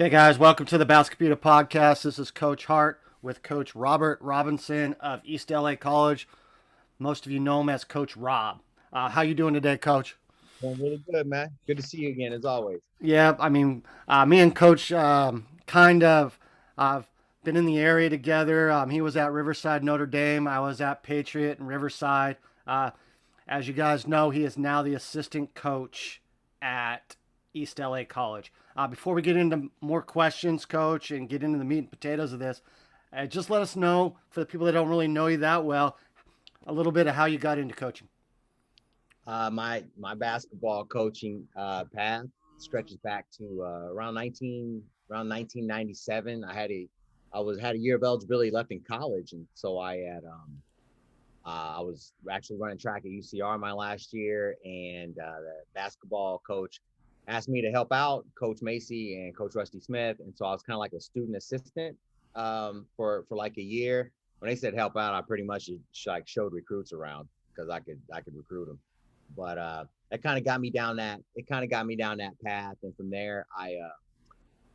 Okay, guys, welcome to the Baskipedia Podcast. This is Coach Hart with Coach Robert Robinson of East LA College. Most of you know him as Coach Rob. How you doing today, Coach? Doing really good, man. Good to see you again, as always. Yeah, me and Coach kind of I've been in the area together. He was at Riverside, Notre Dame. I was at Patriot and Riverside. Uh, as you guys know, he is now the assistant coach at East LA College. Before we get into more questions, Coach, and get into the meat and potatoes of this, just let us know, for the people that don't really know you that well, a little bit of how you got into coaching. My basketball coaching path stretches back to around 1997. I had a year of eligibility left in college, and so I was actually running track at UCR my last year, and the basketball coach asked me to help out Coach Macy and Coach Rusty Smith, and so I was kind of like a student assistant for like a year. When they said help out, I pretty much like showed recruits around because I could recruit them. But that kind of got me down that it kind of got me down that path, and from there I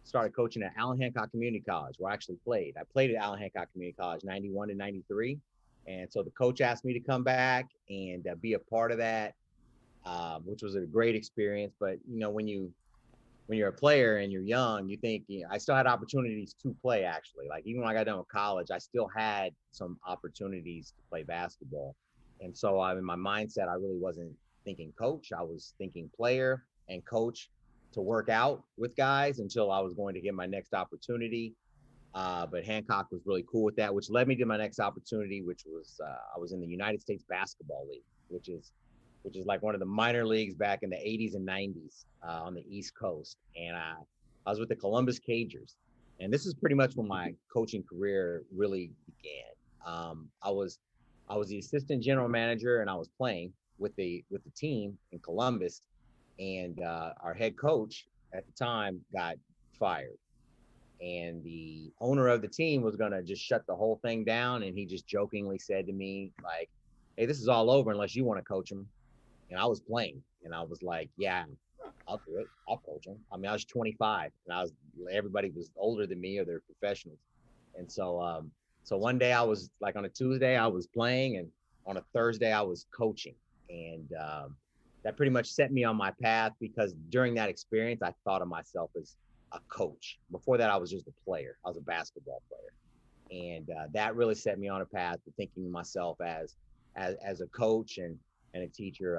started coaching at Allen Hancock Community College, where I actually played. I played at Allen Hancock Community College '91 and '93, and so the coach asked me to come back and be a part of that, which was a great experience. But when you're a player and you're young, you think I still had opportunities to play. Actually, like even when I got done with college, I still had some opportunities to play basketball. And so in my mindset, I really wasn't thinking coach. I was thinking player and coach to work out with guys until I was going to get my next opportunity. But Hancock was really cool with that, which led me to my next opportunity, which was I was in the United States Basketball League, which is like one of the minor leagues back in the 80s and 90s on the East Coast. And I was with the Columbus Cagers. And this is pretty much when my coaching career really began. I was the assistant general manager, and I was playing with the team in Columbus. And our head coach at the time got fired, and the owner of the team was gonna just shut the whole thing down. And he just jokingly said to me, like, "Hey, this is all over unless you want to coach him." And I was playing, and I was like, "Yeah, I'll do it. I'll coach him." I mean, I was 25, and everybody was older than me or they're professionals. And so one day I was like on a Tuesday I was playing, and on a Thursday I was coaching, and that pretty much set me on my path because during that experience I thought of myself as a coach. Before that, I was just a player. I was a basketball player, and that really set me on a path to thinking of myself as a coach and a teacher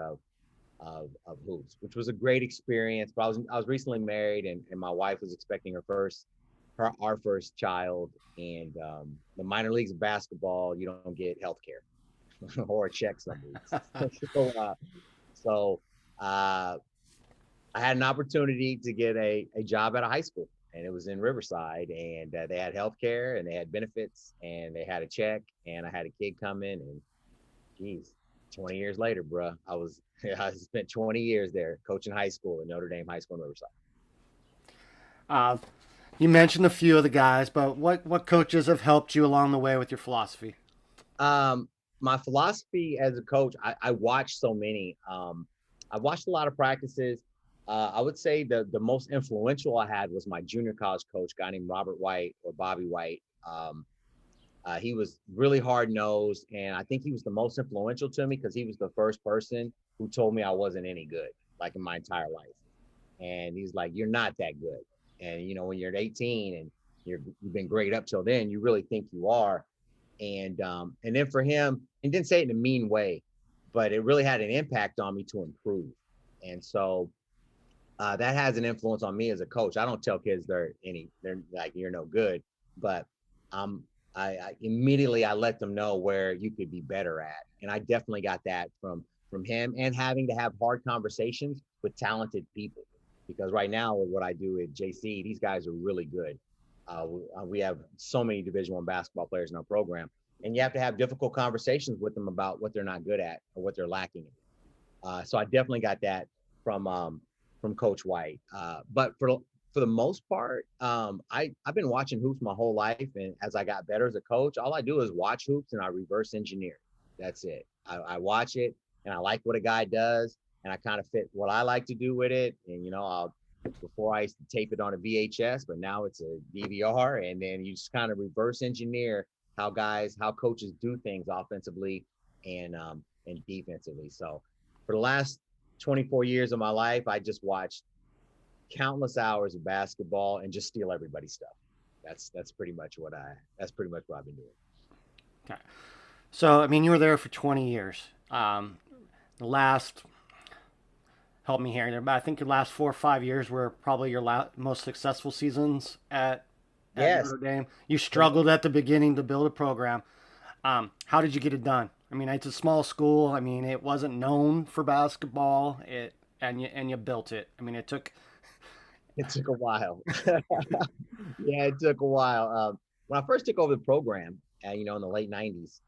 of hoops, which was a great experience. But I was recently married, and my wife was expecting our first child. And the minor leagues of basketball, you don't get health care or a check some weeks. So I had an opportunity to get a job at a high school, and it was in Riverside, and they had health care and they had benefits and they had a check, and I had a kid come in, and geez, 20 years later, bruh, I spent 20 years there coaching high school at Notre Dame High School in Riverside. Uh, you mentioned a few of the guys, but what coaches have helped you along the way with your philosophy? Um, my philosophy as a coach, I watched so many. I watched a lot of practices. I would say the most influential I had was my junior college coach, a guy named Robert White or Bobby White. He was really hard nosed, and I think he was the most influential to me because he was the first person who told me I wasn't any good, like in my entire life. And he's like, "You're not that good." And when you're 18 and you've been great up till then, you really think you are. And then for him, and didn't say it in a mean way, but it really had an impact on me to improve. And so that has an influence on me as a coach. I don't tell kids they're like you're no good, but um, I immediately I let them know where you could be better at, and I definitely got that from him, and having to have hard conversations with talented people, because right now with what I do at JC, these guys are really good. We have so many Division One basketball players in our program, and you have to have difficult conversations with them about what they're not good at or what they're lacking in. So I definitely got that from from Coach White. But for the most part, I've been watching hoops my whole life, and as I got better as a coach, all I do is watch hoops and I reverse engineer. That's it. I watch it and I like what a guy does, and I kind of fit what I like to do with it, and Before I used to tape it on a VHS, but now it's a DVR, and then you just kind of reverse engineer how coaches do things offensively and defensively. So for the last 24 years of my life, I just watched countless hours of basketball and just steal everybody's stuff. That's pretty much what I've been doing. Okay. So, I mean, you were there for 20 years. The last, help me here, but I think your last 4 or 5 years were probably your most successful seasons at Yes. Notre Dame. You struggled at the beginning to build a program. How did you get it done? I mean, it's a small school. I mean, it wasn't known for basketball. And you built it. I mean, it took. It took a while. Yeah, it took a while. When I first took over the program, in the late '90s,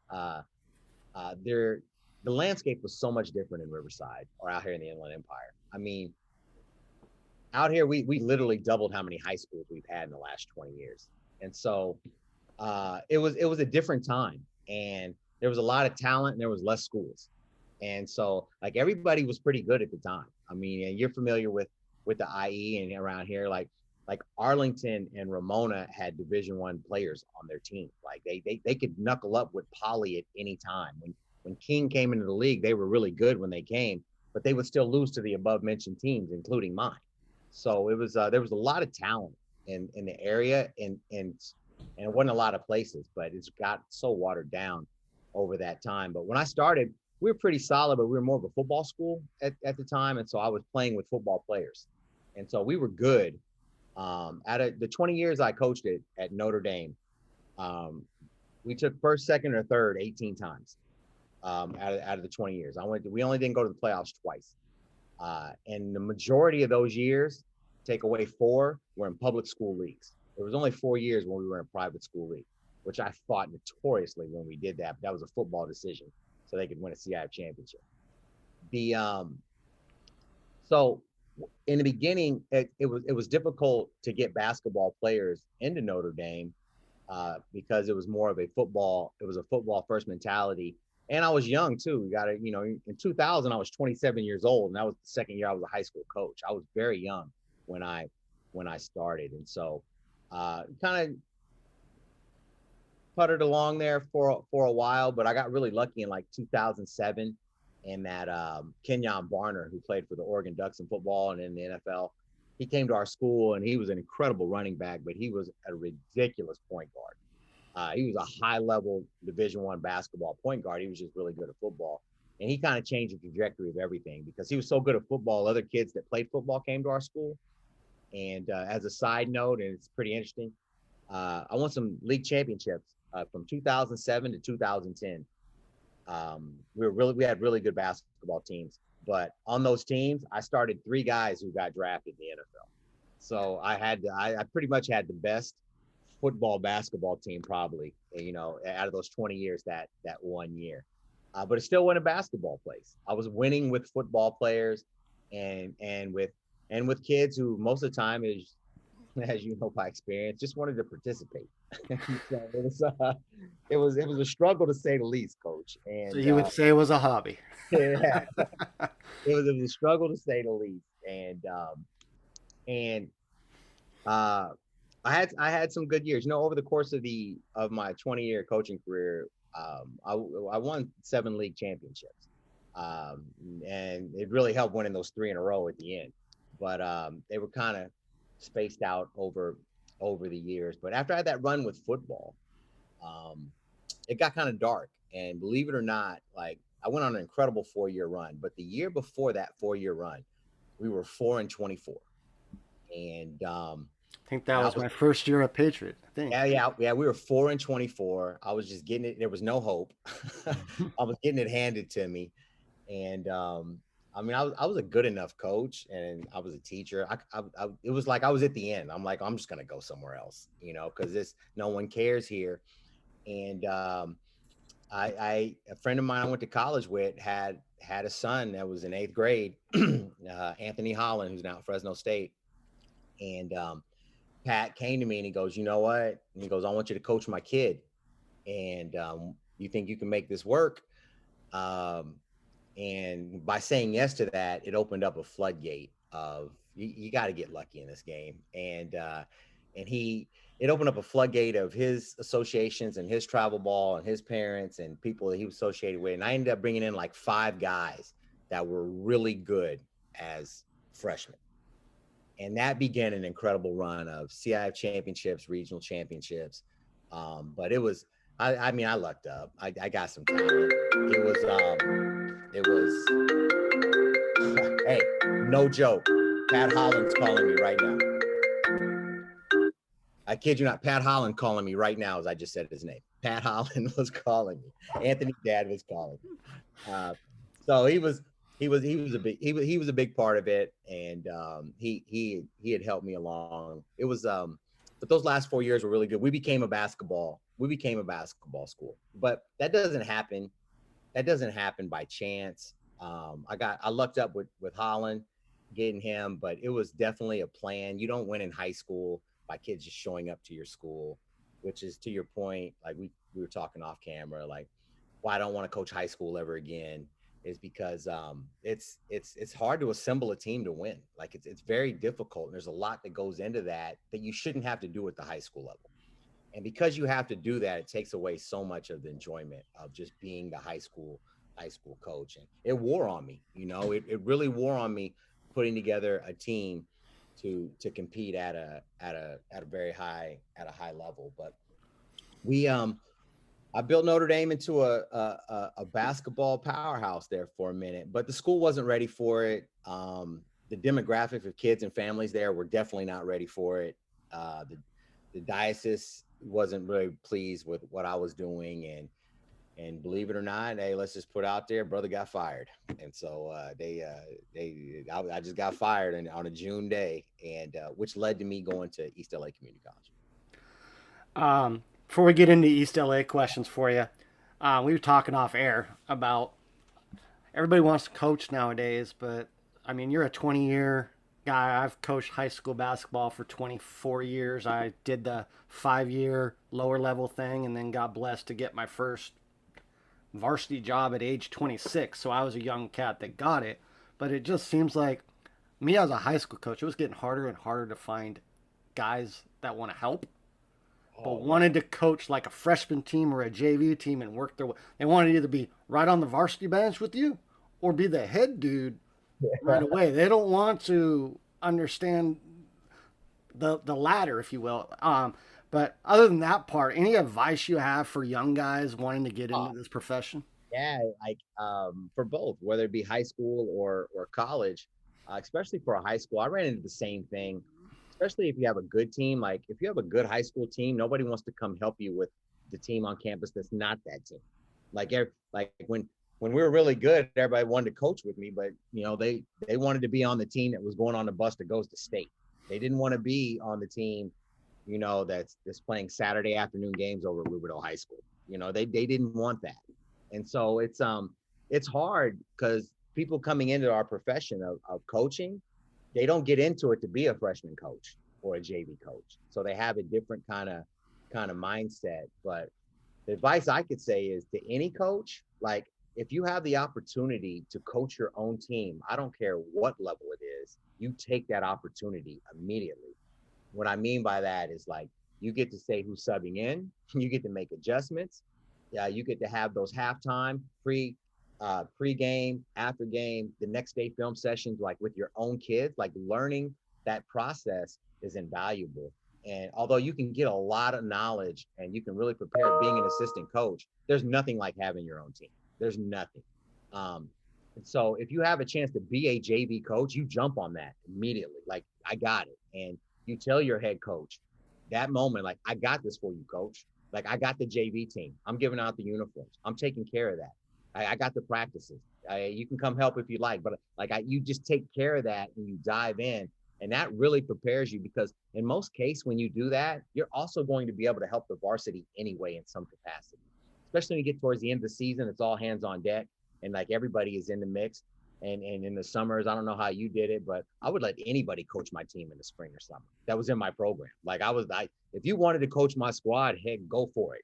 there the landscape was so much different in Riverside or out here in the Inland Empire. I mean, out here we literally doubled how many high schools we've had in the last 20 years, and so it was a different time, and there was a lot of talent and there was less schools, and so like everybody was pretty good at the time. I mean, and you're familiar with the IE and around here, like Arlington and Ramona had Division I players on their team. Like they could knuckle up with Poly at any time. When King came into the league, they were really good when they came, but they would still lose to the above mentioned teams, including mine. So it was there was a lot of talent in the area, and it wasn't a lot of places, but it's got so watered down over that time. But when I started, we were pretty solid, but we were more of a football school at the time. And so I was playing with football players. And so we were good. Out of the 20 years I coached it at Notre Dame, um, we took first, second, or third 18 times out of the 20 years. We only didn't go to the playoffs twice. And the majority of those years, take away 4, were in public school leagues. There was only 4 years when we were in a private school league, which I fought notoriously when we did that. But that was a football decision, so they could win a CIF championship. The so in the beginning, it was difficult to get basketball players into Notre Dame because it was more of a football first mentality. And I was young too. We got to, in 2000, I was 27 years old, and that was the second year I was a high school coach. I was very young when I started, and so kind of puttered along there for a while. But I got really lucky in like 2007, and that Kenyon Barner, who played for the Oregon Ducks in football and in the NFL, he came to our school, and he was an incredible running back, but he was a ridiculous point guard. He was a high-level Division I basketball point guard. He was just really good at football, and he kind of changed the trajectory of everything because he was so good at football. Other kids that played football came to our school. And as a side note, and it's pretty interesting, I won some league championships from 2007 to 2010. We had really good basketball teams, but on those teams, I started 3 guys who got drafted in the NFL. So I pretty much had the best football basketball team probably, out of those 20 years that 1 year. But it still wasn't a basketball place. I was winning with football players and with kids who most of the time is, as you know by experience, just wanted to participate. So it was a struggle to say the least, Coach. So And you would say it was a hobby. yeah, it was a struggle to say the least. And I had some good years. Over the course of my 20-year coaching career, I won 7 league championships, and it really helped winning those 3 in a row at the end. But they were kind of spaced out over the years. But after I had that run with football, um, it got kind of dark. And believe it or not, like I went on an incredible 4-year run. But the year before that 4-year run, we were 4-24, and I think that I was was my first year at Patriot. I think. yeah. We were 4-24. I was just getting it. There was no hope. I was getting it handed to me, and I mean, I was a good enough coach, and I was a teacher. It was like I was at the end. I'm like, I'm just gonna go somewhere else, because this no one cares here. And a friend of mine I went to college with had a son that was in 8th grade, Anthony Holland, who's now at Fresno State, and Pat came to me and he goes, you know what? And he goes, I want you to coach my kid, and you think you can make this work? Um, and by saying yes to that, it opened up a floodgate of You got to get lucky in this game. And it opened up a floodgate of his associations and his travel ball and his parents and people that he was associated with. And I ended up bringing in like 5 guys that were really good as freshmen. And that began an incredible run of CIF championships, regional championships. But it was, I mean, I lucked up. I got some talent. It was, hey, no joke. Pat Holland's calling me right now. I kid you not. Pat Holland calling me right now as I just said his name. Pat Holland was calling me. Anthony Dad was calling me. So he was a big part of it, and he had helped me along. It was but those last 4 years were really good. We became a basketball school, but that doesn't happen by chance. I lucked up with Holland, getting him, but it was definitely a plan. You don't win in high school by kids just showing up to your school, which is to your point. Like we were talking off camera, like why I don't want to coach high school ever again is because it's hard to assemble a team to win. Like it's very difficult, and there's a lot that goes into that you shouldn't have to do at the high school level. And because you have to do that, it takes away so much of the enjoyment of just being the high school coach. And it wore on me, it really wore on me putting together a team to compete at a very high level. But I built Notre Dame into a basketball powerhouse there for a minute, but the school wasn't ready for it. The demographic of kids and families there were definitely not ready for it. The diocese wasn't really pleased with what I was doing, and believe it or not, hey, let's just put out there, brother got fired, and so I just got fired on a June day, and which led to me going to East LA Community College. Before we get into East LA questions for you, we were talking off air about everybody wants to coach nowadays, but I mean, you're a 20-year guy. I've coached high school basketball for 24 years. I did the 5-year lower level thing and then got blessed to get my first varsity job at age 26. So I was a young cat that got it. But it just seems like me as a high school coach, it was getting harder and harder to find guys that want to help, but wanted to coach like a freshman team or a JV team and work their way. They wanted to either be right on the varsity bench with you or be the head dude right away. They don't want to understand the ladder, if you will. But other than that part, any advice you have for young guys wanting to get into this profession? Yeah, like for both, whether it be high school or college, especially for a high school, I ran into the same thing. Especially if you have a good team, like if you have a good high school team, nobody wants to come help you with the team on campus that's not that team. Like when we were really good, everybody wanted to coach with me, but they wanted to be on the team that was going on the bus that goes to state. They didn't want to be on the team, that's playing Saturday afternoon games over at Rubidoux High School. They didn't want that. And so it's hard because people coming into our profession of coaching, they don't get into it to be a freshman coach or a JV coach. So they have a different kind of mindset. But the advice I could say is to any coach, like if you have the opportunity to coach your own team, I don't care what level it is, you take that opportunity immediately. What I mean by that is like you get to say who's subbing in, you get to make adjustments. Yeah, you get to have those halftime, pre-game, after game, the next day film sessions, like with your own kids. Like learning that process is invaluable. And although you can get a lot of knowledge and you can really prepare being an assistant coach, there's nothing like having your own team. There's nothing. And so if you have a chance to be a JV coach, you jump on that immediately. Like, I got it. And you tell your head coach that moment, like, I got this for you, coach. Like, I got the JV team. I'm giving out the uniforms. I'm taking care of that. I got the practices. You can come help if you like, but like you just take care of that and you dive in. And that really prepares you because in most cases, when you do that, you're also going to be able to help the varsity anyway in some capacity. Especially when you get towards the end of the season, it's all hands on deck and like everybody is in the mix. And in the summers, I don't know how you did it, but I would let anybody coach my team in the spring or summer. That was in my program. Like if you wanted to coach my squad, heck, go for it.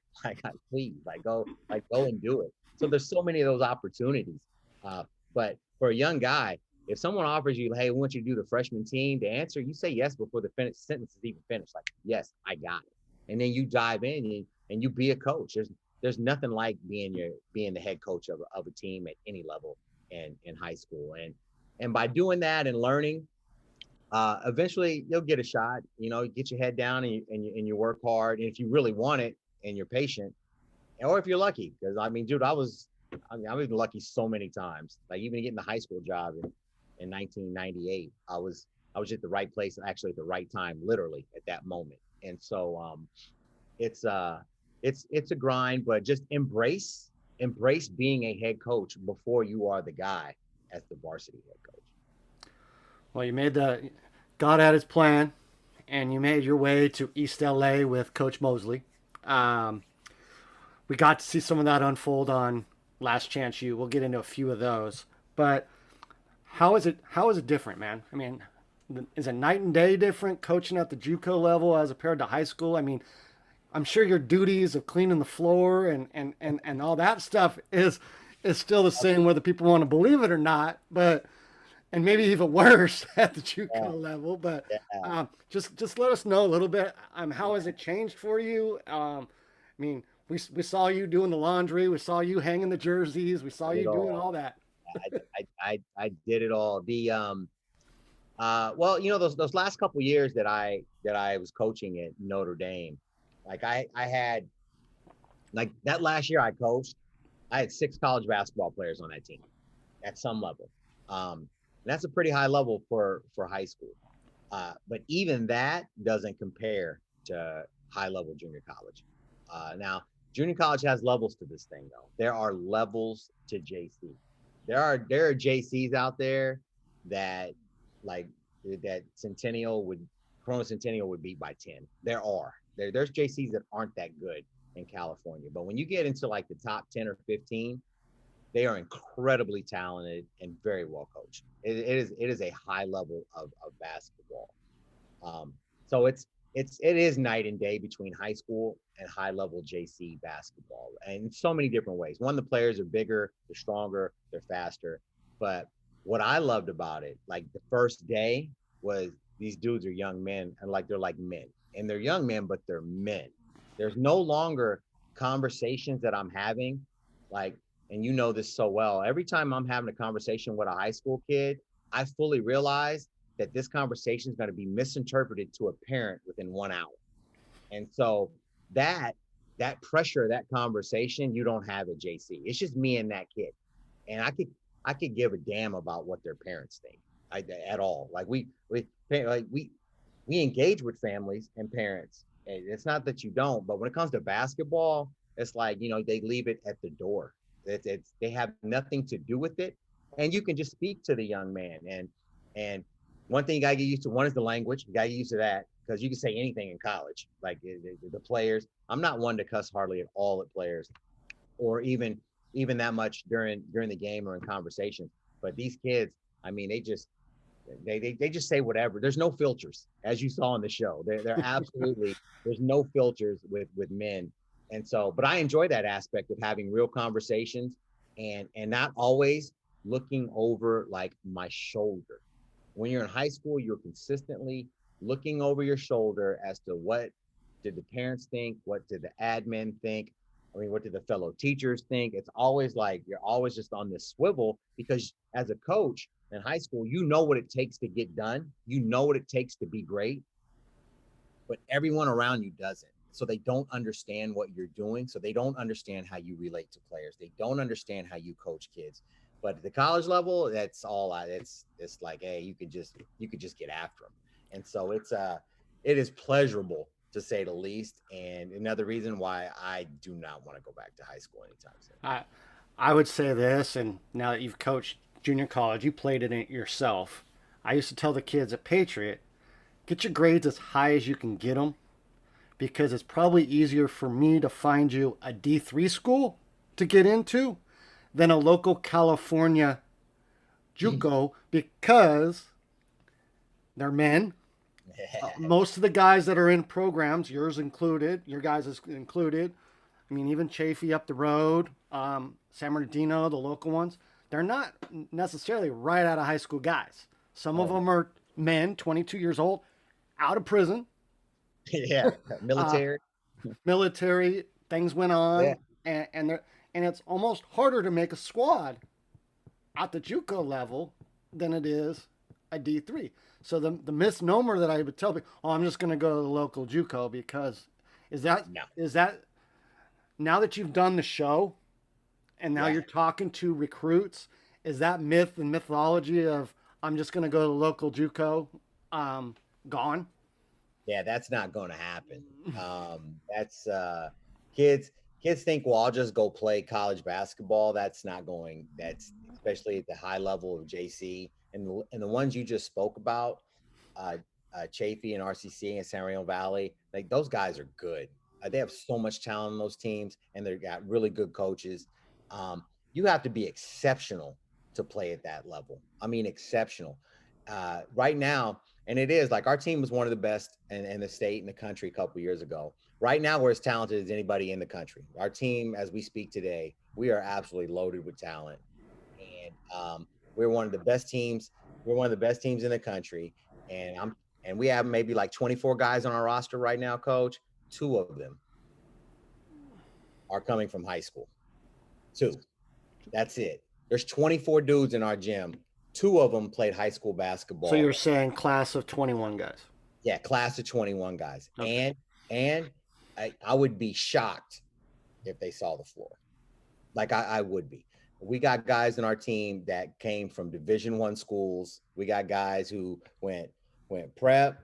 Please, go and do it. So there's so many of those opportunities. But for a young guy, if someone offers you, hey, we want you to do the freshman team, the answer, you say yes before the sentence is even finished. Like, yes, I got it. And then you dive in and you be a coach. There's nothing like being the head coach of a team at any level in high school. And by doing that and learning, eventually you'll get a shot. You know, you get your head down and you work hard. And if you really want it and you're patient, or if you're lucky, because I mean, dude, I've been lucky so many times. Like even getting the high school job in 1998, I was at the right place, actually at the right time, literally at that moment. And so it's it's a grind, but just embrace being a head coach before you are the guy as the varsity head coach. Well, God had his plan, and you made your way to East LA with Coach Mosley. Um, we got to see some of that unfold on Last Chance U. We'll get into a few of those, but how is it different, man? I mean, is it night and day different coaching at the JUCO level as compared to high school? I mean, I'm sure your duties of cleaning the floor and all that stuff is still the same whether people want to believe it or not, but and maybe even worse at the Yeah, JUCO level. But yeah. just let us know a little bit. How has it changed for you? I mean, we saw you doing the laundry, we saw you hanging the jerseys, we saw Did it you doing all. all that. I did it all. The well, you know, those last couple years that I was coaching at Notre Dame, like I had like that last year I coached, I had 6 college basketball players on that team at some level. And that's a pretty high level for high school. But even that doesn't compare to high level junior college. Now, junior college has levels to this thing, though. There are levels to JC. There are JCs out there that like that Centennial would Corona Centennial would beat by 10. There's JCs that aren't that good in California, but when you get into like the top 10 or 15, they are incredibly talented and very well coached. It is a high level of basketball. Um, so it is night and day between high school and high level JC basketball, and in so many different ways. One, the players are bigger, they're stronger, they're faster. But what I loved about it, like the first day, was these dudes are young men, and like they're like men, and they're young men, but they're men. There's no longer conversations that I'm having, like, and you know this so well. Every time I'm having a conversation with a high school kid, I fully realize that this conversation is going to be misinterpreted to a parent within 1 hour. And so that that pressure, that conversation, you don't have at JC. It's just me and that kid, and I could give a damn about what their parents think at all. Like we engage with families and parents. And it's not that you don't, but when it comes to basketball, it's like, you know, they leave it at the door. It's they have nothing to do with it, and you can just speak to the young man. And one thing you gotta get used to, one is the language. You gotta get used to that, because you can say anything in college. Like the players, I'm not one to cuss hardly at all at players, or even that much during the game or in conversation. But these kids, I mean, they just say whatever. There's no filters, as you saw in the show. They're absolutely, there's no filters with men. And so, but I enjoy that aspect of having real conversations, and not always looking over like my shoulder. When you're in high school, you're consistently looking over your shoulder as to what did the parents think, what did the admin think, I mean, what did the fellow teachers think? It's always like you're always just on this swivel, because as a coach in high school, you know what it takes to get done. You know what it takes to be great, but everyone around you doesn't. So they don't understand what you're doing. So they don't understand how you relate to players. They don't understand how you coach kids. But at the college level, that's all. It's like, hey, you could just get after them. And so it is pleasurable, to say the least. And another reason why I do not want to go back to high school anytime soon. I would say this, and now that you've coached junior college, you played in it yourself. I used to tell the kids at Patriot, get your grades as high as you can get them, because it's probably easier for me to find you a D3 school to get into than a local California JUCO, because they're men. Most of the guys that are in programs, yours included, your guys is included. I mean, even Chafee up the road, San Bernardino, the local ones, they're not necessarily right out of high school guys. Some of Oh, them are men, 22 years old, out of prison, yeah, uh, military. military. Things went Yeah, on, and it's almost harder to make a squad at the JUCO level than it is a D3. So the misnomer that I would tell people, oh, I'm just going to go to the local JUCO because is that no, is that now that you've done the show and now yeah, you're talking to recruits, is that myth and mythology of I'm just going to go to the local JUCO gone? yeah. That's not going to happen. That's kids. Kids think, well, I'll just go play college basketball. That's not going. That's especially at the high level of JC and the ones you just spoke about, uh, Chafee and RCC and San Rafael Valley. Like those guys are good. They have so much talent on those teams, and they've got really good coaches. You have to be exceptional to play at that level. I mean, exceptional. Right now, and it is like our team was one of the best in the state and the country a couple years ago. Right now, we're as talented as anybody in the country. Our team, as we speak today, we are absolutely loaded with talent, and we're one of the best teams. We're one of the best teams in the country, and we have maybe like 24 guys on our roster right now, Coach. Two of them are coming from high school. Two. That's it. There's 24 dudes in our gym. Two of them played high school So basketball. you're saying class of 21 guys. Yeah, class of 21 guys. Okay. And I would be shocked if they saw the floor. Like I would be. We got guys in our team that came from Division I schools. We got guys who went prep,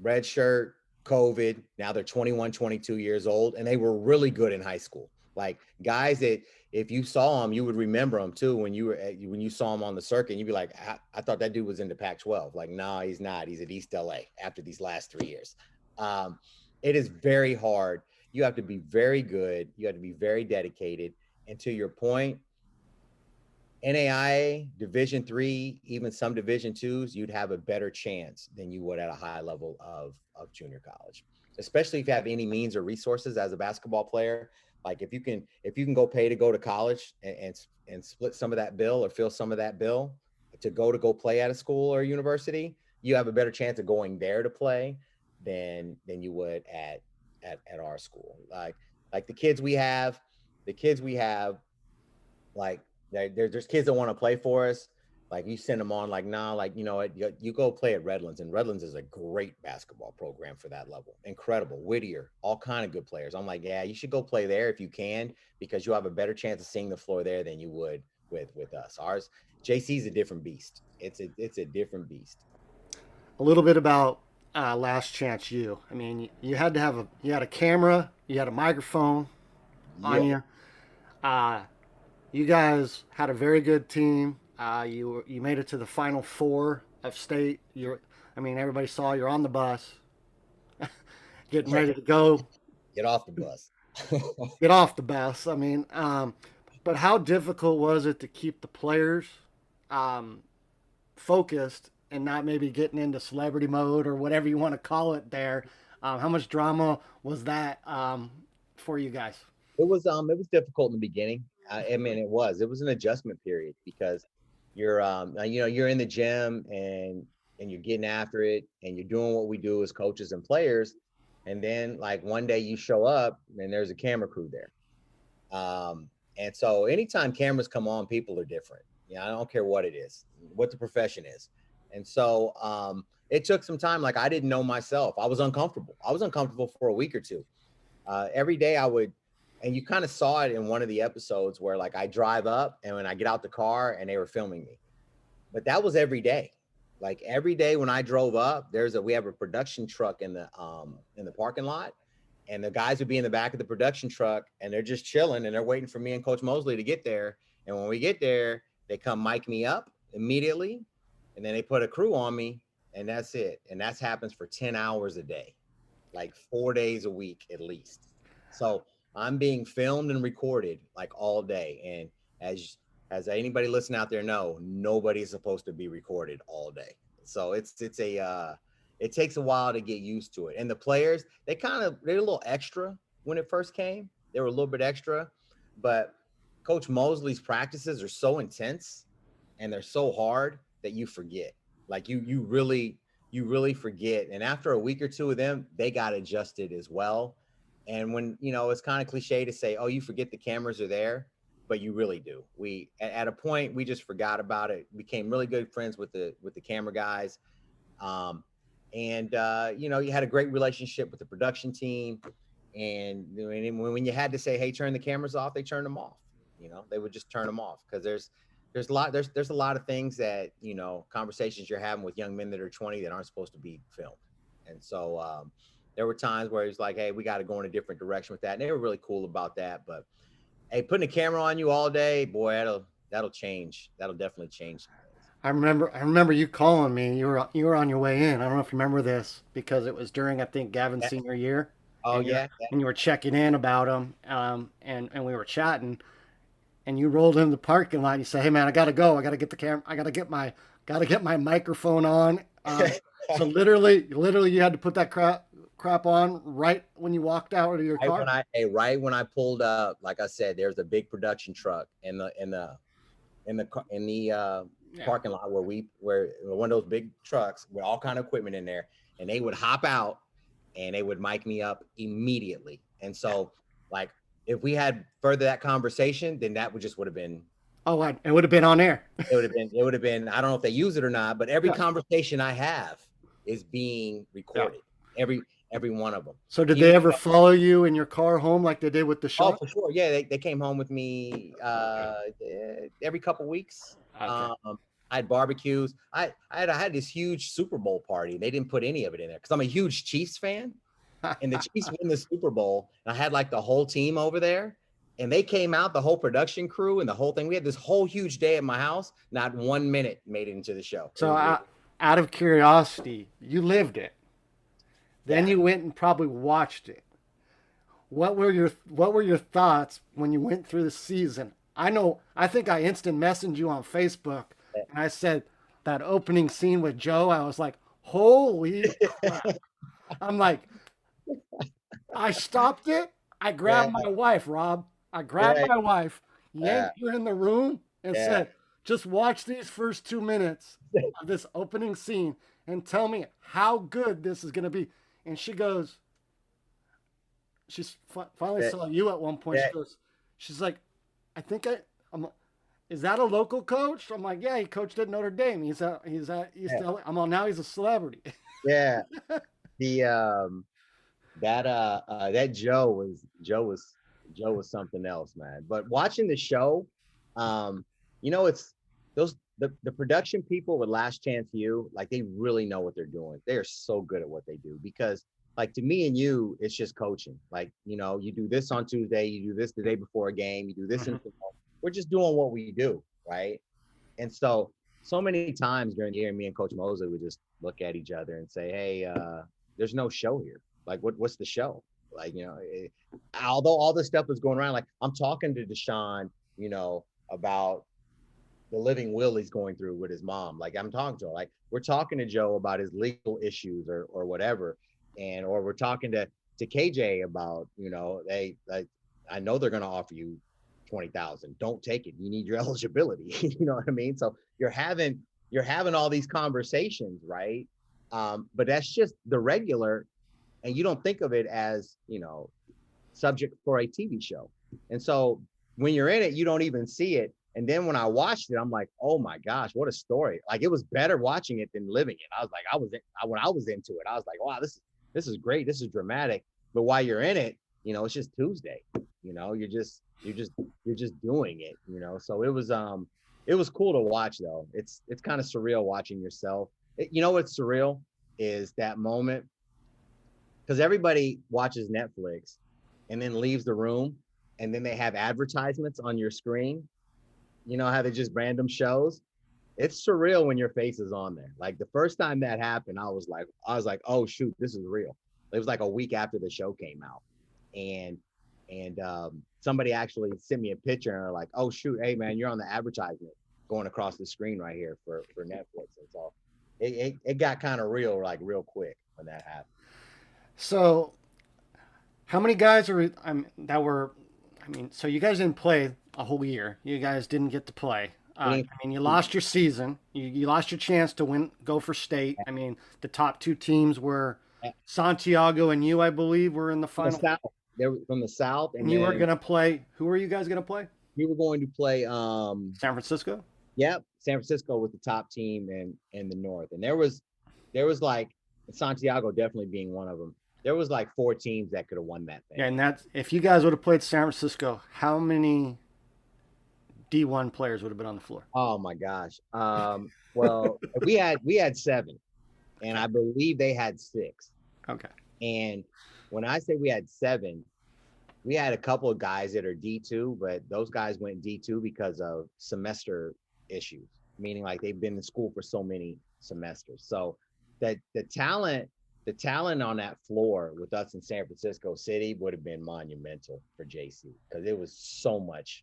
red shirt, COVID. Now they're 21, 22 years old, and they were really good in high school. Like guys that if you saw them, you would remember them too when you saw them on the circuit. You'd be like, I thought that dude was in the Pac-12. Like, no, he's not. He's at East LA after these last 3 years. Um, it is very hard. You have to be very good. You have to be very dedicated. And to your point, NAIA, Division III, even some Division IIs, you'd have a better chance than you would at a high level of junior college, especially if you have any means or resources as a basketball player. Like if you can go pay to go to college and split some of that bill or fill some of that bill to go play at a school or a university, you have a better chance of going there to play than you would at our school. Like the kids we have like there's kids that want to play for us. Like you send them on, like nah, like you know what, you go play at Redlands, and Redlands is a great basketball program for that level. Incredible, Whittier, all kind of good players. I'm like, yeah, you should go play there if you can, because you have a better chance of seeing the floor there than you would with us. Ours, JC's a different beast. It's a different beast. A little bit about Last Chance U. I mean, you had to have you had a camera, you had a microphone on Yep. you. Uh, you guys had a very good team. You made it to the Final Four of state. I mean, everybody saw you're on the bus, getting ready to go. Get off the bus. Get off the bus. I mean, but how difficult was it to keep the players um, focused and not maybe getting into celebrity mode or whatever you want to call it there? How much drama was that for you guys? It was difficult in the beginning. I mean, it was an adjustment period because you're in the gym and you're getting after it and you're doing what we do as coaches and players, and then like one day you show up and there's a camera crew there. And so anytime cameras come on, people are different. I don't care what it is, what the profession is. And so it took some time. Like I didn't know myself. I was uncomfortable. I was uncomfortable for a week or two. Every day I would, and you kind of saw it in one of the episodes where like I drive up and when I get out the car and they were filming me, but that was every day. Like every day when I drove up, we have a production truck in the parking lot, and the guys would be in the back of the production truck and they're just chilling and they're waiting for me and Coach Mosley to get there. And when we get there, they come mic me up immediately, and then they put a crew on me, and that's it. And that happens for 10 hours a day, like 4 days a week at least. So I'm being filmed and recorded like all day. And as anybody listening out there know, nobody is supposed to be recorded all day. So it takes a while to get used to it. And the players, they're a little extra when it first came. They were a little bit extra, but Coach Mosley's practices are so intense and they're so hard that you forget. Like you really forget. And after a week or two of them, they got adjusted as well. And when it's kind of cliche to say, "Oh, you forget the cameras are there," but you really do. We at a point we just forgot about it. Became really good friends with the camera guys, um, and you had a great relationship with the production team. And when you had to say, "Hey, turn the cameras off," they turned them off. They would just turn them off because there's a lot of things that conversations you're having with young men that are 20 that aren't supposed to be filmed. And so there were times where it's like, hey, we got to go in a different direction with that, and they were really cool about that. But hey, putting a camera on you all day, boy, that'll change. That'll definitely change some things. I remember you calling me. You were on your way in. I don't know if you remember this because it was during, I think, Gavin's Yeah. senior year, Oh and you yeah, and you were checking in about him, and we were chatting, and you rolled in the parking lot. And you said, "Hey man, I gotta go. I gotta get the camera. I gotta get my microphone on." So literally, you had to put that crap on right when you walked out of your car. right when I pulled up, like I said, there's a big production truck in the Yeah. parking lot where one of those big trucks with all kind of equipment in there, and they would hop out and they would mic me up immediately. And so, like, if we had further that conversation, then that would have been Oh, it would have been on air. it would have been I don't know if they use it or not, but every Yeah. conversation I have is being Yeah. recorded. Every one of them. So did they Even ever follow you in your car home like they did with the Oh, shot? for sure. Yeah, they came home with me every couple weeks. Okay. I had barbecues. I had this huge Super Bowl party. They didn't put any of it in there because I'm a huge Chiefs fan, and the Chiefs win the Super Bowl. And I had like the whole team over there, and they came out, the whole production crew and the whole thing. We had this whole huge day at my house. Not 1 minute made it into the show. So out of curiosity, you lived it. Then Yeah. you went and probably watched it. What were your thoughts when you went through the season? I know. I think I instant messaged you on Facebook, and I said that opening scene with Joe. I was like, "Holy crap!" I'm like, I stopped it. I Yeah. grabbed my wife, Rob. I grabbed Yeah. my wife, Yeah. yanked her in the room, and Yeah. said, "Just watch these first 2 minutes of this opening scene and tell me how good this is going to be." And she goes, finally Yeah. saw you at one point. Yeah. She's like, I'm, is that a local coach? I'm like, yeah, he coached at Notre Dame. He's at East Yeah. LA. I'm on now. He's a celebrity. Yeah. The that Joe was something else, man. But watching the show, um, it's the production people with Last Chance You, like they really know what they're doing. They are so good at what they do because like to me and you, it's just coaching. Like, you do this on Tuesday, you do this the day before a game, you do this Mhm. and we're just doing what we do, right? And so many times during the year, me and Coach Mosley would just look at each other and say, "Hey, there's no show here. Like, what's the show?" Like, although all this stuff was going around, like I'm talking to Deshaun, about the living will he's going through with his mom. Like I'm talking to her, like we're talking to Joe about his legal issues or whatever, or we're talking to KJ about, they like I know they're going to offer you 20,000. Don't take it. You need your eligibility. You know what I mean? So you're having all these conversations, right? But that's just the regular, and you don't think of it as subject for a TV show. And so when you're in it, you don't even see it. And then when I watched it, I'm like, oh my gosh, what a story! Like it was better watching it than living it. I was like, when I was into it, I was like, wow, this is great. This is dramatic. But while you're in it, it's just Tuesday. You're just doing it. So it was cool to watch though. It's kind of surreal watching yourself. What's surreal is that moment because everybody watches Netflix and then leaves the room and then they have advertisements on your screen. You know how they just random shows? It's surreal when your face is on there. Like the first time that happened, I was like, oh shoot, this is real. It was like a week after the show came out. And somebody actually sent me a picture and they're like, oh shoot, hey man, you're on the advertisement going across the screen right here for Netflix. And so it got kind of real, like real quick when that happened. So how many guys that were? I mean, so you guys didn't play a whole year. You guys didn't get to play. We I didn't- mean, you lost your season. You lost your chance to win, go for state. I mean, the top two teams were Santiago and you, I believe, were in the from the final. south. They were from the south, And and you were then going to play. Who were you guys going to play? we were going to play. San Francisco? Yep, San Francisco was the top team in the north, and there was like Santiago definitely being one of them. There was like 4 teams that could have won that thing. Yeah, and that's if you guys would have played San Francisco, how many D1 players would have been on the floor? Oh my gosh. Well, we had 7, and Okay. I believe they had 6. Okay. And when I say we had 7, we had a couple of guys that are D2, but those guys went D2 because of semester issues, meaning like they've been in school for so many semesters. So that the talent on that floor with us in San Francisco City would have been monumental for JC because it was so much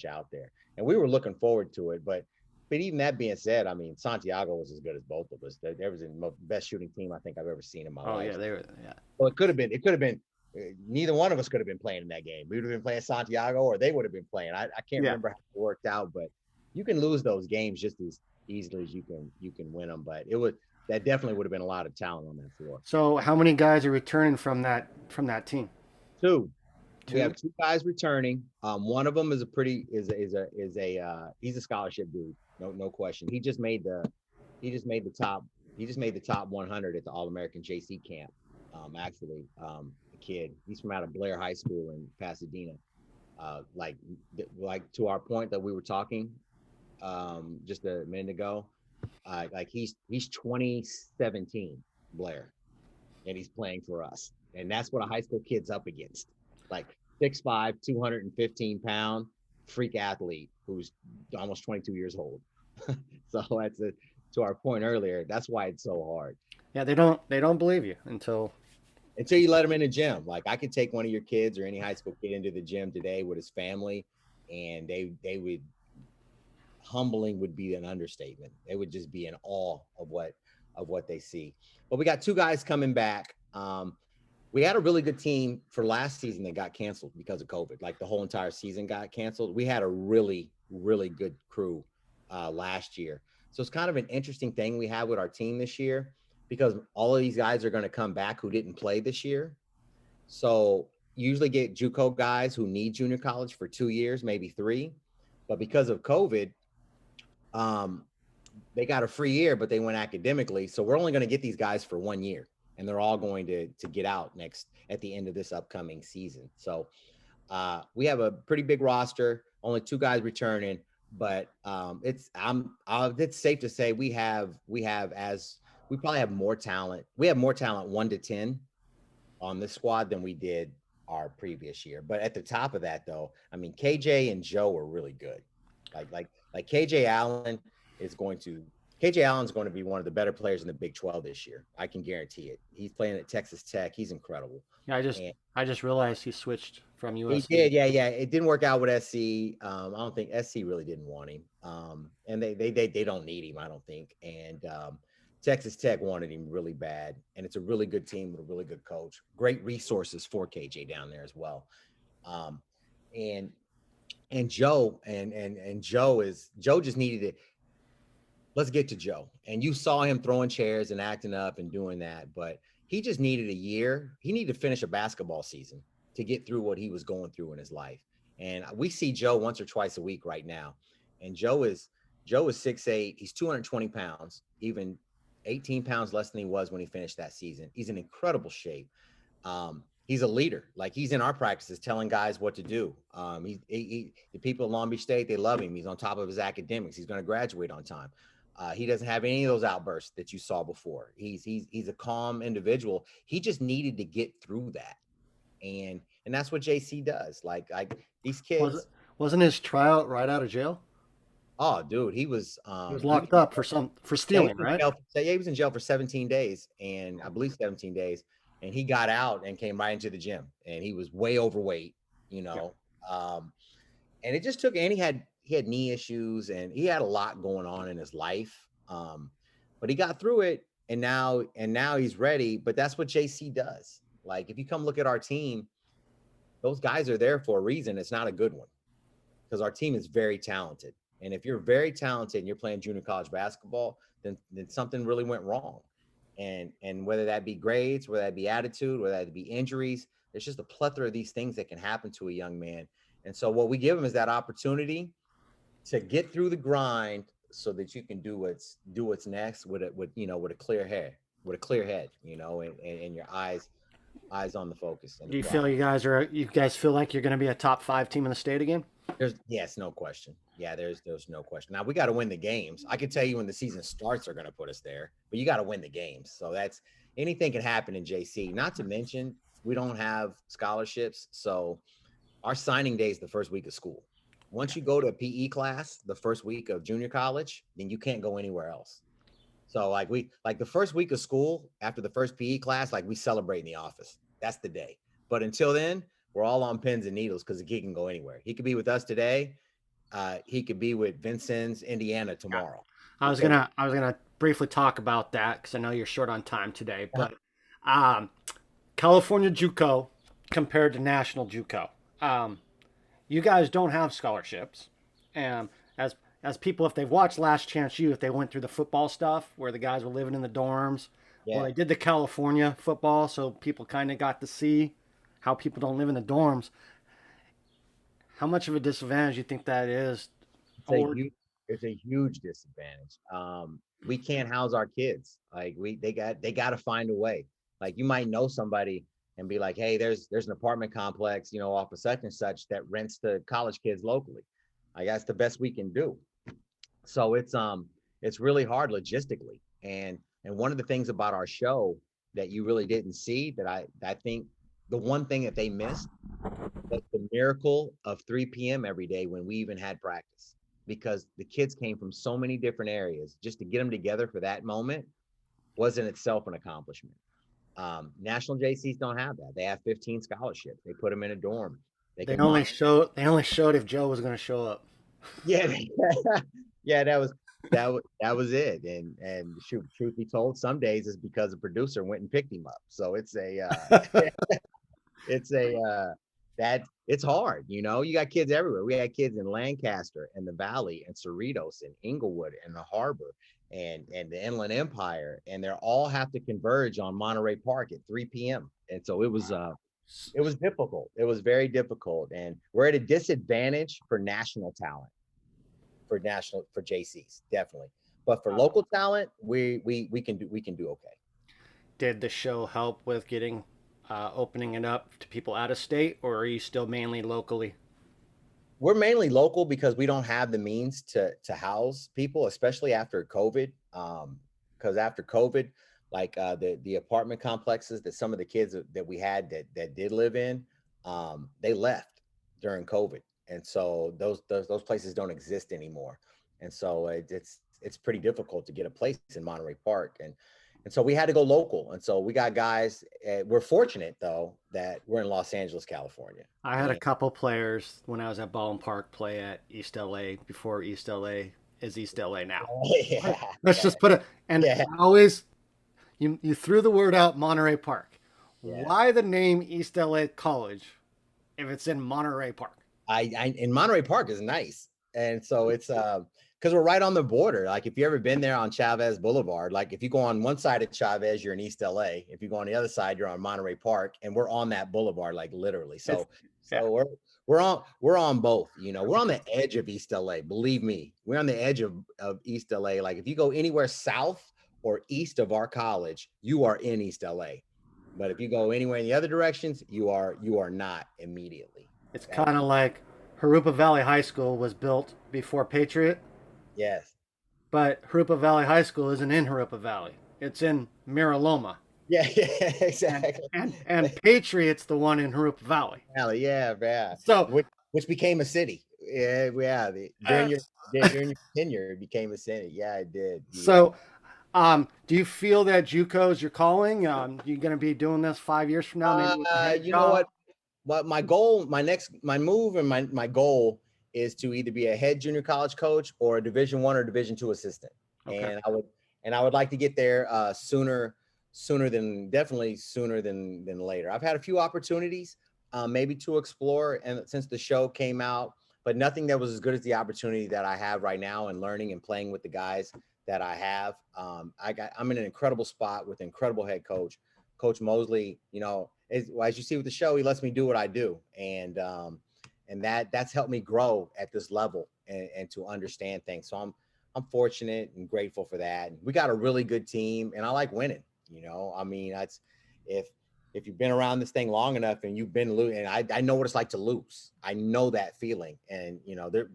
out there, and we were looking forward to it. But even that being said, I mean, Santiago was as good as both of us. There was the best shooting team I think I've ever seen in my Oh life. yeah, they were. Yeah. Well, it could have been. Neither one of us could have been playing in that game. We would have been playing Santiago, or they would have been playing. I can't remember how it worked out, but you can lose those games just as easily as you can win them. But that definitely would have been a lot of talent on that floor. So how many guys are returning from that team? 2. Two? We have 2 guys returning. One of them is he's a scholarship dude. No question. He just made the top 100 at the All-American JC camp. Actually, a kid. He's from out of Blair High School in Pasadena. Like to our point that we were talking just a minute ago. Like he's 2017 Blair, and he's playing for us, and that's what a high school kid's up against. Like 6'5", 215-pound freak athlete who's almost 22 years old. So that's to our point earlier. That's why it's so hard. Yeah, they don't believe you until you let them in the gym. Like I could take one of your kids or any high school kid into the gym today with his family, and they would, humbling would be an understatement. They would just be in awe of what they see. But we got 2 guys coming back. We had a really good team for last season that got canceled because of COVID. Like the whole entire season got canceled. We had a really, really good crew last year. So it's kind of an interesting thing we have with our team this year because all of these guys are going to come back who didn't play this year. So you usually get JUCO guys who need junior college for 2 years, maybe 3. But because of COVID, they got a free year, but they went academically. So we're only going to get these guys for 1 year, and they're all going to get out at the end of this upcoming season. So we have a pretty big roster, only 2 guys returning, but it's safe to say we probably have more talent. We have more talent 1 to 10 on this squad than we did our previous year. But at the top of that, though, I mean, KJ and Joe are really good. Like KJ Allen's going to be one of the better players in the Big 12 this year. I can guarantee it. He's playing at Texas Tech. He's incredible. Yeah, I just realized he switched from USC. He did, yeah. It didn't work out with SC. I don't think SC really didn't want him, and they don't need him, I don't think. And Texas Tech wanted him really bad, and it's a really good team with a really good coach. Great resources for KJ down there as well. And Joe and Joe just needed it. Let's get to Joe. And you saw him throwing chairs and acting up and doing that, but he just needed a year. He needed to finish a basketball season to get through what he was going through in his life. And we see Joe once or twice a week right now. And Joe is 6'8". He's 220 pounds, even 18 pounds less than he was when he finished that season. He's in incredible shape. He's a leader. Like he's in our practices telling guys what to do. The people at Long Beach State, they love him. He's on top of his academics. He's going to graduate on time. He doesn't have any of those outbursts that you saw before. He's a calm individual. He just needed to get through that. And that's what JC does. Like these kids. Wasn't his tryout right out of jail? Oh, dude, he was locked up for stealing, right? He was in jail for 17 days, and I believe 17 days. And he got out and came right into the gym, and he was way overweight, and it just took. And he had knee issues, and he had a lot going on in his life. But he got through it, and now he's ready. But that's what JC does. Like if you come look at our team, those guys are there for a reason. It's not a good one. because our team is very talented. And if you're very talented and you're playing junior college basketball, then something really went wrong. And whether that be grades, whether that be attitude, whether that be injuries, there's just a plethora of these things that can happen to a young man. And so what we give them is that opportunity to get through the grind so that you can do what's next with a clear head, and your eyes on the focus and the Do you prize. feel you guys feel like you're going to be a top 5 team in the state again? Yes, no question. Yeah, there's no question. Now we got to win the games. I can tell you when the season starts are going to put us there, but you got to win the games. So that's anything can happen in JC. Not to mention we don't have scholarships, so our signing day is the first week of school. Once you go to a PE class the first week of junior college, then you can't go anywhere else. So like the first week of school after the first PE class, like we celebrate in the office. That's the day. But until then, we're all on pins and needles because the kid can go anywhere. He could be with us today. He could be with Vincennes, Indiana tomorrow. I was gonna briefly talk about that because I know you're short on time today, but um, California JUCO compared to national JUCO, you guys don't have scholarships, and as people, if they've watched Last Chance U, if they went through the football stuff where the guys were living in the dorms, well, Yeah. they did the California football, so people kind of got to see how people don't live in the dorms. How much of a disadvantage do you think that is? It's a Or huge, it's a huge disadvantage. We can't house our kids. Like they got to find a way. Like you might know somebody and be like, hey, there's an apartment complex, off of such and such that rents to college kids locally. Like that's the best we can do. So it's really hard logistically. And one of the things about our show that you really didn't see that I think the one thing that they missed was the miracle of 3 p.m. every day when we even had practice, because the kids came from so many different areas. Just to get them together for that moment was in itself an accomplishment. National JCs don't have that. They have 15 scholarships. They put them in a dorm. They they can only monitor. showed if Joe was going to show up. Yeah, yeah, that was it. And shoot, truth be told, some days it's because a producer went and picked him up. So it's a that it's hard. You got kids everywhere. We had kids in Lancaster and the Valley and Cerritos and Inglewood and the Harbor and the Inland Empire, and they all have to converge on Monterey Park at 3 p.m. And so it was difficult. It was very difficult, and we're at a disadvantage for national talent, for JCs definitely. But for local talent, we can do okay. Did the show help with getting opening it up to people out of state, or are you still mainly locally? We're mainly local because we don't have the means to house people, especially after COVID. Because after COVID, like the apartment complexes that some of the kids that we had that did live in, they left during COVID, and so those places don't exist anymore. And so it's pretty difficult to get a place in Monterey Park, and so we had to go local. And so we got guys. We're fortunate though that we're in Los Angeles, California. I had a And couple players when I was at Ballin Park play at East LA before East LA is East LA now. yeah, Let's just put it. And yeah, I always you threw the word out Monterey Park. yeah. Why the name East LA College if it's in Monterey Park? I and Monterey Park is nice, and so it's because we're right on the border. Like if you ever been there on Chavez Boulevard, like if you go on one side of Chavez, you're in East LA. If you go on the other side, you're on Monterey Park, and we're on that boulevard, like literally. It's So yeah. so we're on both. We're on the edge of East LA. Believe me, we're on the edge of East LA. Like if you go anywhere south or east of our college, you are in East LA. But if you go anywhere in the other directions, you are not immediately. It's That kind of like Harupa Valley High School was built before Patriot, yes. but Harupa Valley High School isn't in Harupa Valley. It's in Miraloma. Yeah, yeah, And exactly. and Patriot's the one in Harupa Valley. Valley, yeah, yeah. So Which became a city. Yeah, yeah. uh, During your tenure, it became a city. Yeah, it did. so do you feel that JUCO is your calling? You're going to be doing this 5 years from now, maybe with a head You know job? what my goal, my move, and my goal is to either be a head junior college coach or a Division 1 or Division 2 assistant. Okay. And I would like to get there definitely sooner than later. I've had a few opportunities maybe to explore, and since the show came out, but nothing that was as good as the opportunity that I have right now and learning and playing with the guys that I have. I'm in an incredible spot with an incredible head coach, Coach Mosley. As you see with the show, he lets me do what I do, and that's helped me grow at this level and to understand things. So I'm fortunate and grateful for that. And we got a really good team, and I like winning. I mean, that's if you've been around this thing long enough and you've been losing, and I know what it's like to lose. I know that feeling, and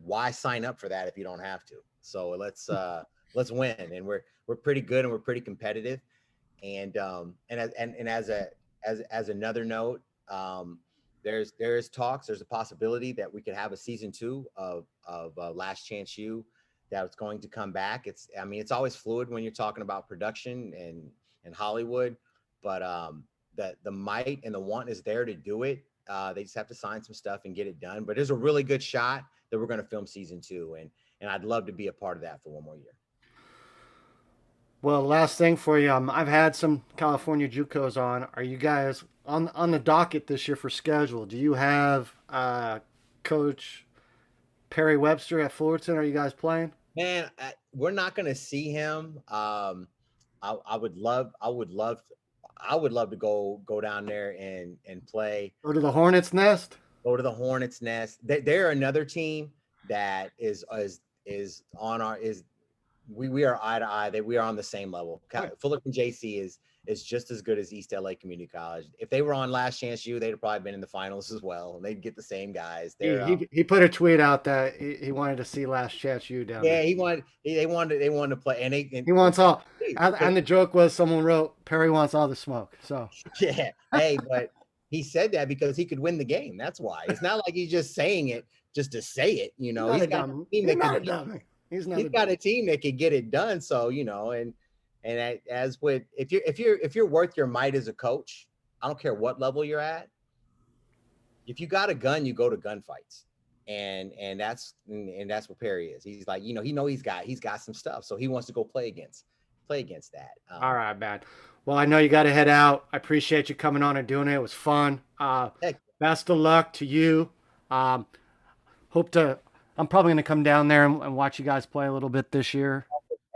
why sign up for that if you don't have to? So let's win, and we're pretty good and we're pretty competitive. And another note, there's talks. There's a possibility that we could have a season 2 of Last Chance U that's going to come back. It's always fluid when you're talking about production and Hollywood, but the might and the want is there to do it. They just have to sign some stuff and get it done. But there's a really good shot that we're going to film season 2, and I'd love to be a part of that for one more year. Well, last thing for you, I've had some California JUCOs on. Are you guys on the docket this year for schedule? Do you have Coach Perry Webster at Fullerton? Are you guys playing? Man, we're not going to see him. I would love to go down there and play. Go to the Hornets' Nest. Go to the Hornets' Nest. They're another team that is on our is. We are eye to eye. We are on the same level. Fullerton JC is just as good as East LA Community College. If they were on Last Chance U, they'd have probably been in the finals as well, and they'd get the same guys. He put a tweet out that he wanted to see Last Chance U down there. Yeah, they wanted to play, and he wants all. And the joke was someone wrote Perry wants all the smoke. So yeah, hey, but he said that because he could win the game. That's why. It's not like he's just saying it just to say it. He's got a team that can. He's got a team that can get it done. So, and as with if you're worth your might as a coach, I don't care what level you're at. If you got a gun, you go to gunfights, and that's what Perry is. He's like, he's got some stuff, so he wants to go play against that. All right, man. Well, I know you got to head out. I appreciate you coming on and doing it. It was fun. Best of luck to you. I'm probably going to come down there and watch you guys play a little bit this year.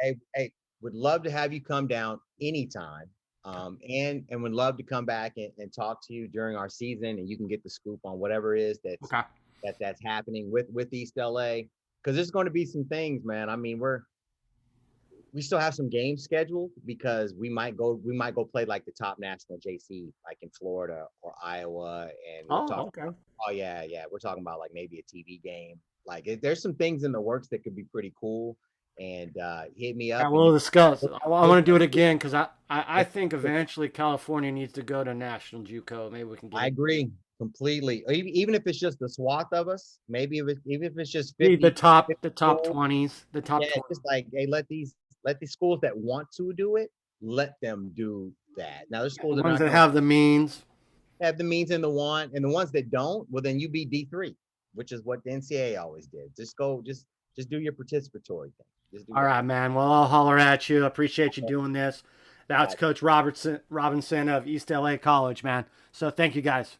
Hey, would love to have you come down anytime. And would love to come back and talk to you during our season, and you can get the scoop on whatever it is that's happening with East LA. Because there's going to be some things, man. I mean, we still have some games scheduled because we might go play like the top national JC, like in Florida or Iowa. And we're talking about like maybe a TV game. Like there's some things in the works that could be pretty cool, and hit me up. We'll discuss. I want to do it again because I think eventually California needs to go to National JUCO. Maybe we can. I agree completely. Even if it's just the swath of us, even if it's just 50, the top 20s, the top. 20. Just like hey, let these schools that want to do it, let them do that. Now there's schools that have the means and the want, and the ones that don't, well then you be D3. Which is what the NCAA always did. Just do your participatory thing. All right, man. Well, I'll holler at you. Appreciate you doing this. That's Coach Robinson of East LA College, man. So thank you guys.